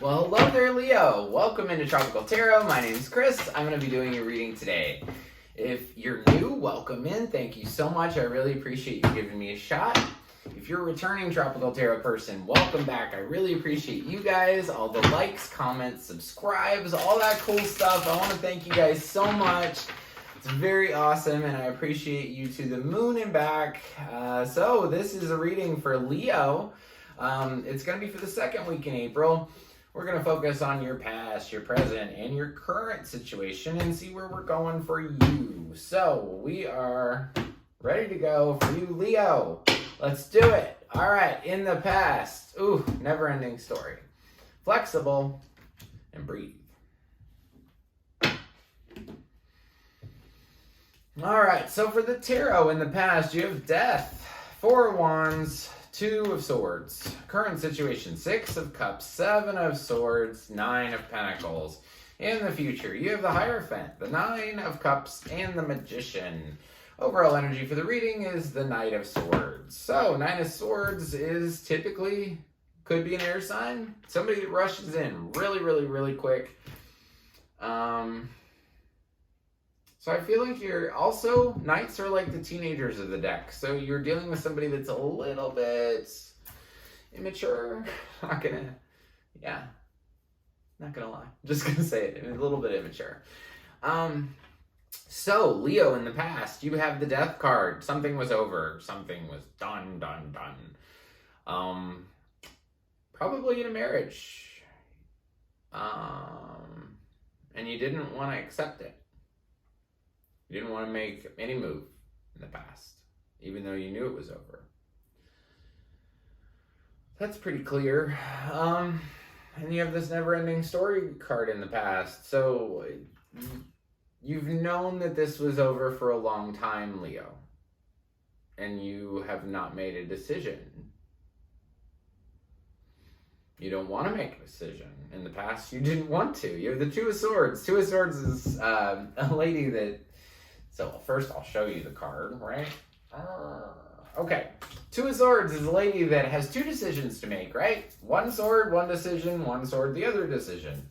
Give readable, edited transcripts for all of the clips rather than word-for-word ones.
Well, hello there, Leo. Welcome into Tropical Tarot. My name is Chris. I'm going to be doing your reading today. If you're new, welcome in. Thank you so much. I really appreciate you giving me a shot. If you're a returning Tropical Tarot person, welcome back. I really appreciate you guys, all the likes, comments, subscribes, all that cool stuff. I want to thank you guys so much. It's very awesome, and I appreciate you to the moon and back. So this is a reading for Leo. It's going to be for the second week in April. We're going to focus on your past, your present, and your current situation and see where we're going for you. So we are ready to go for you, Leo. Let's do it. All right, in the past. Ooh, never-ending story. Flexible and breathe. All right, so for the tarot in the past, you have Death, Four of Wands, Two of Swords. Current situation, Six of Cups, Seven of Swords, Nine of Pentacles. In the future, you have the Hierophant, the Nine of Cups, and the Magician. Overall energy for the reading is the Knight of Swords. So, Nine of Swords is typically, could be an air sign. Somebody that rushes in really quick. So I feel like you're also, Knights are like the teenagers of the deck. So you're dealing with somebody that's a little bit immature. Not gonna lie. Just gonna say it, a little bit immature. So Leo, in the past, you have the Death card. Something was over. Something was done. Probably in a marriage. And you didn't want to accept it. You didn't want to make any move in the past, even though you knew it was over. That's pretty clear. And you have this never-ending story card in the past. So you've known that this was over for a long time, Leo. And you have not made a decision. You don't want to make a decision. In the past, you didn't want to. You have the Two of Swords. Two of Swords is a lady that... So first I'll show you the card, right? Okay. Two of Swords is a lady that has two decisions to make, right? One sword, one decision, one sword, the other decision.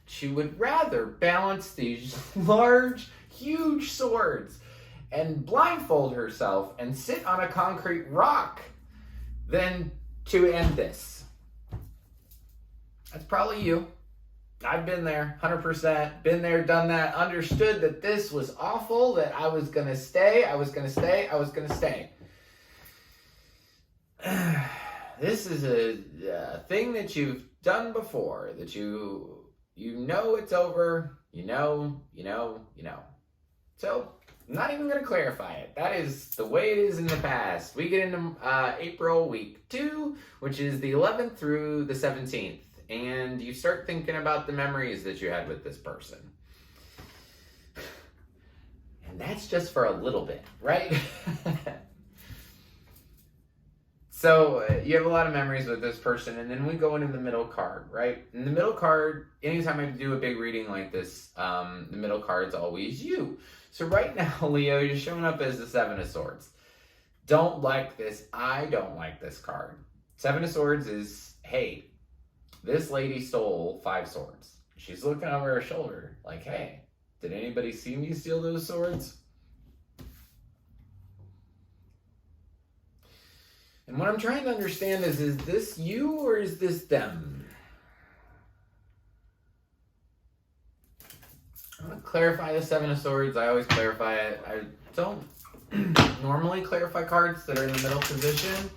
She would rather balance these large, huge swords and blindfold herself and sit on a concrete rock than to end this. That's probably you. I've been there, 100%, been there, done that, understood that this was awful, that I was going to stay. This is a thing that you've done before, that you know it's over, you know. So, I'm not even going to clarify it. That is the way it is in the past. We get into April week 2, which is the 11th through the 17th. And you start thinking about the memories that you had with this person. And that's just for a little bit, right? So you have a lot of memories with this person, and then we go into the middle card, right? In the middle card, anytime I do a big reading like this, the middle card's always you. So right now, Leo, you're showing up as the Seven of Swords. Don't like this. I don't like this card. Seven of Swords is, hey, this lady stole 5 swords. She's looking over her shoulder like, hey, did anybody see me steal those swords? And what I'm trying to understand is this you or is this them? I'm going to clarify the Seven of Swords. I always clarify it. I don't normally clarify cards that are in the middle position,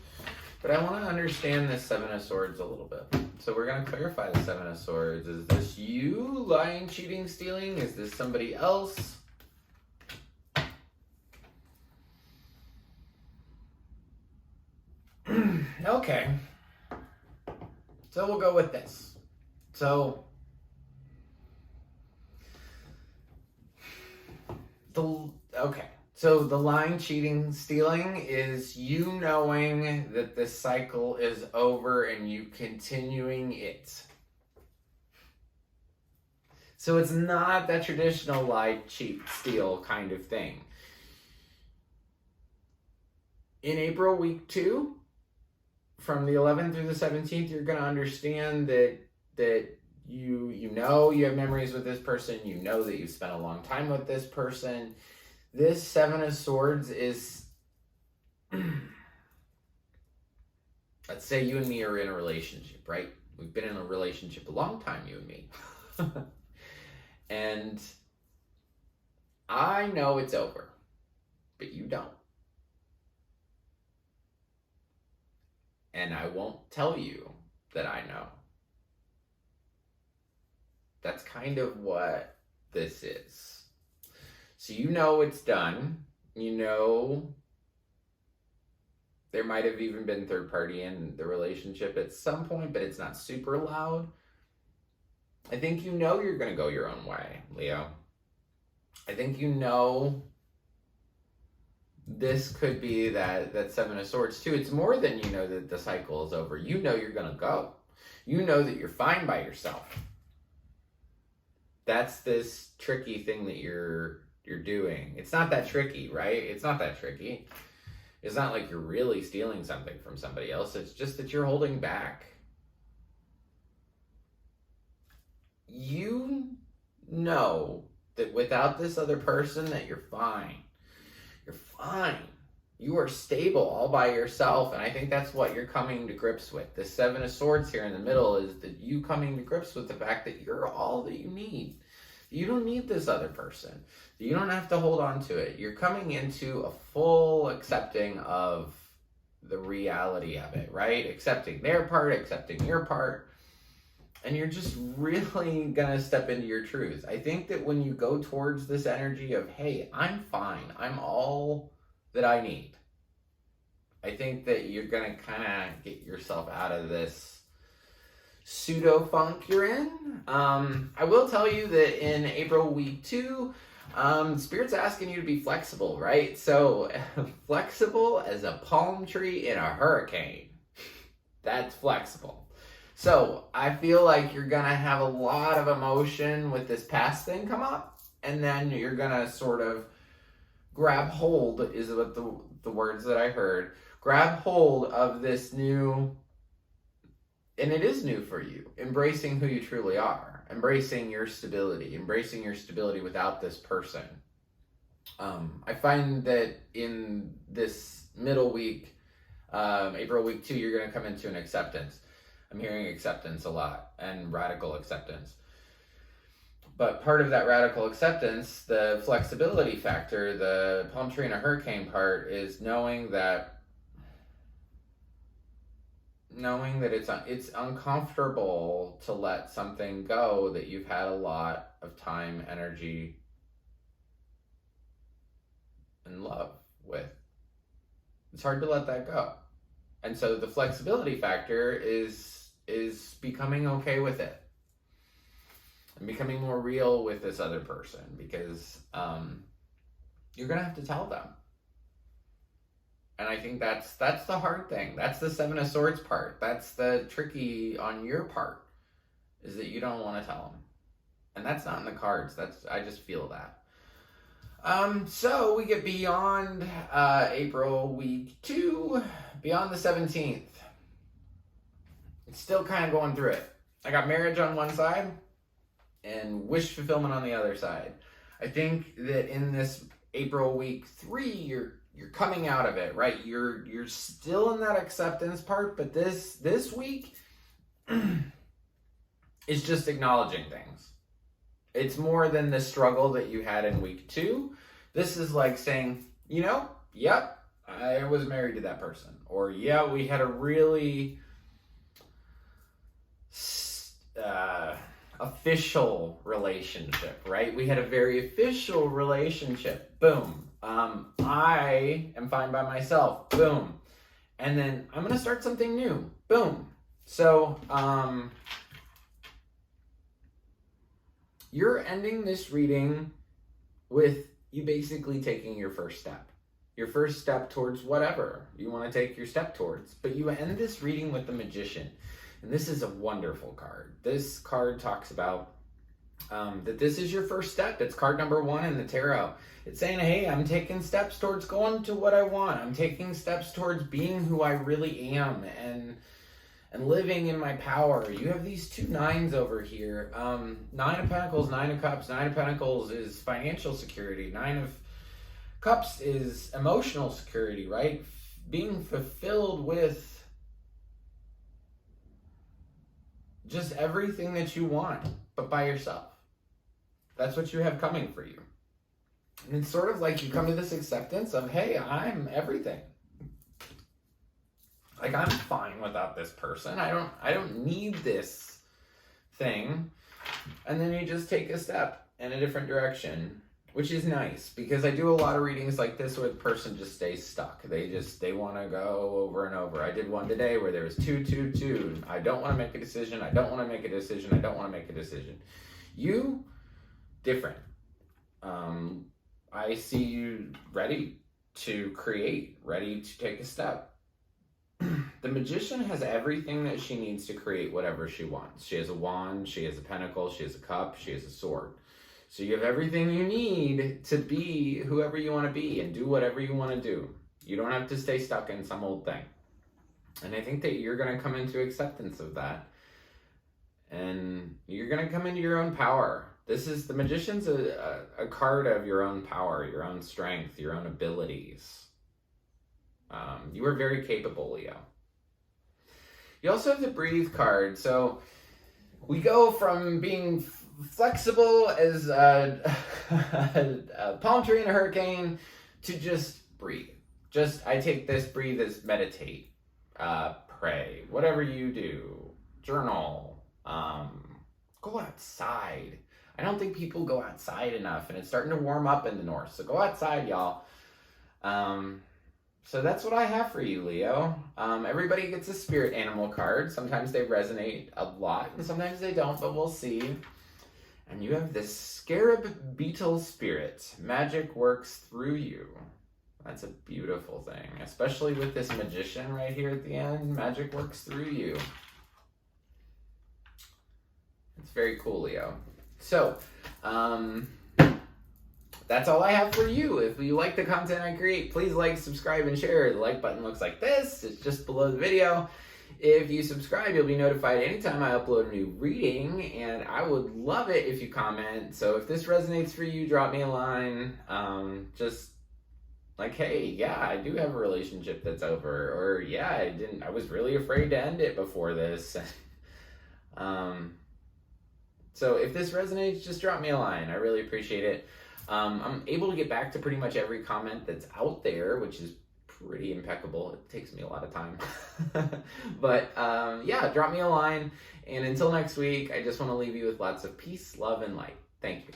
but I want to understand this Seven of Swords a little bit. So we're going to clarify the Seven of Swords. Is this you lying, cheating, stealing? Is this somebody else? Okay. So we'll go with this. So So the lying, cheating, stealing is you knowing that this cycle is over and you continuing it. So it's not that traditional lie, cheat, steal kind of thing. In April week 2, from the 11th through the 17th, you're going to understand that You know you have memories with this person. You know that you've spent a long time with this person. This Seven of Swords is, let's say you and me are in a relationship, right? We've been in a relationship a long time, you and me. And I know it's over, but you don't. And I won't tell you that I know. That's kind of what this is. So you know it's done. You know there might have even been third party in the relationship at some point, but it's not super loud. I think you know you're going to go your own way, Leo. I think you know this could be that Seven of Swords too. It's more than you know that the cycle is over. You know you're going to go. You know that you're fine by yourself. That's this tricky thing that you're doing. It's not that tricky, right? It's not that tricky. It's not like you're really stealing something from somebody else. It's just that you're holding back. You know that without this other person that you're fine. You're fine. You are stable all by yourself. And I think that's what you're coming to grips with. The Seven of Swords here in the middle is that you coming to grips with the fact that you're all that you need. You don't need this other person. You don't have to hold on to it. You're coming into a full accepting of the reality of it, right? Accepting their part, accepting your part. And you're just really going to step into your truth. I think that when you go towards this energy of, hey, I'm fine. I'm all that I need. I think that you're going to kind of get yourself out of this pseudo funk you're in. I will tell you that in April week 2, Spirit's asking you to be flexible, right? So flexible as a palm tree in a hurricane. That's flexible. So I feel like you're going to have a lot of emotion with this past thing come up, and then you're going to sort of grab hold, is what the words that I heard, grab hold of this new, and it is new for you, embracing who you truly are, embracing your stability without this person. I find that in this middle week, April week 2, you're going to come into an acceptance. I'm hearing acceptance a lot, and radical acceptance. But part of that radical acceptance, the flexibility factor, the palm tree in a hurricane part, is knowing that it's uncomfortable to let something go that you've had a lot of time, energy, and love with. It's hard to let that go. And so the flexibility factor is becoming okay with it. And becoming more real with this other person, because you're going to have to tell them. And I think that's the hard thing. That's the Seven of Swords part. That's the tricky on your part, is that you don't want to tell them. And that's not in the cards. I just feel that. So we get beyond April week 2, beyond the 17th. It's still kind of going through it. I got marriage on one side and wish fulfillment on the other side. I think that in this April week 3, you're coming out of it, right? You're still in that acceptance part, but this week is just acknowledging things. It's more than the struggle that you had in week 2. This is like saying, yep, I was married to that person. Or, yeah, we had a really official relationship, right? We had a very official relationship. Boom. I am fine by myself. Boom. And then I'm going to start something new. Boom. So, you're ending this reading with you basically taking your first step. Your first step towards whatever you want to take your step towards. But you end this reading with the Magician. And this is a wonderful card. This card talks about that this is your first step. It's card number 1 in the tarot. It's saying, hey, I'm taking steps towards going to what I want. I'm taking steps towards being who I really am. And and living in my power. You have these two nines over here. Nine of Pentacles, Nine of Cups. Nine of Pentacles is financial security. Nine of Cups is emotional security, right? Being fulfilled with just everything that you want, but by yourself. That's what you have coming for you. And it's sort of like you come to this acceptance of, hey, I'm everything. Like, I'm fine without this person. I don't need this thing. And then you just take a step in a different direction, which is nice, because I do a lot of readings like this where the person just stays stuck. They want to go over and over. I did one today where there was 2, 2, 2. I don't want to make a decision. I don't want to make a decision. I don't want to make a decision. You, different. I see you ready to create, ready to take a step. The Magician has everything that she needs to create whatever she wants. She has a wand, she has a pentacle, she has a cup, she has a sword. So you have everything you need to be whoever you want to be and do whatever you want to do. You don't have to stay stuck in some old thing. And I think that you're going to come into acceptance of that. And you're going to come into your own power. The Magician's a card of your own power, your own strength, your own abilities. You are very capable, Leo. You also have the Breathe card. So we go from being flexible as a palm tree in a hurricane to just breathe. I take this breathe as meditate, pray, whatever you do, journal, go outside. I don't think people go outside enough, and it's starting to warm up in the north. So go outside, y'all. So that's what I have for you, Leo. Everybody gets a spirit animal card. Sometimes they resonate a lot, and sometimes they don't, but we'll see. And you have this scarab beetle spirit. Magic works through you. That's a beautiful thing, especially with this Magician right here at the end. Magic works through you. It's very cool, Leo. So, that's all I have for you. If you like the content I create, please like, subscribe, and share. The like button looks like this. It's just below the video. If you subscribe, you'll be notified anytime I upload a new reading, and I would love it if you comment. So if this resonates for you, drop me a line. Just like, hey, yeah, I do have a relationship that's over, or yeah, I was really afraid to end it before this. So if this resonates, just drop me a line. I really appreciate it. I'm able to get back to pretty much every comment that's out there, which is pretty impeccable. It takes me a lot of time. But yeah, drop me a line. And until next week, I just want to leave you with lots of peace, love, and light. Thank you.